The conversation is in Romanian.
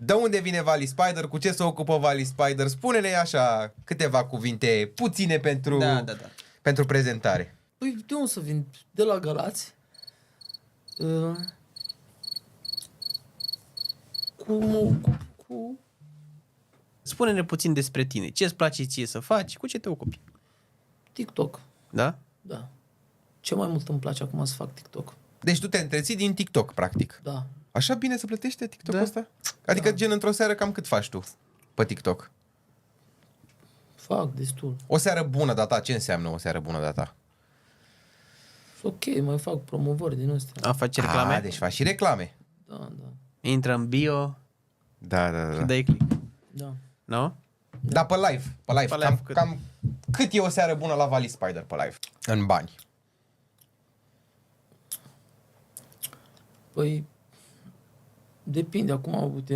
De unde vine Valley Spider? Cu ce se ocupă Valley Spider? Spune-ne așa câteva cuvinte puține pentru prezentare. Păi de unde să vin? De la Galați. Cu Spune-ne puțin despre tine. Ce îți place ție să faci? Cu ce te ocupi? TikTok. Da? Da. Ce mai mult îmi place acum să fac TikTok. Deci tu te întreții din TikTok, practic. Da. Așa bine se plătește TikTok-ul Da. ăsta? Adică gen într-o seară cam cât faci tu pe TikTok? Fac destul. O seară bună data, ce înseamnă o seară bună data? Ok, mai fac promovări din astea. Faci reclame? Deci faci și reclame. Da, da. Intră în bio Da. și dai click. Da. Nu? Da, pe live. Pe live. Pe live Cam cât e o seară bună la Valley Spider pe live? În bani. Păi, depinde. Acum am avut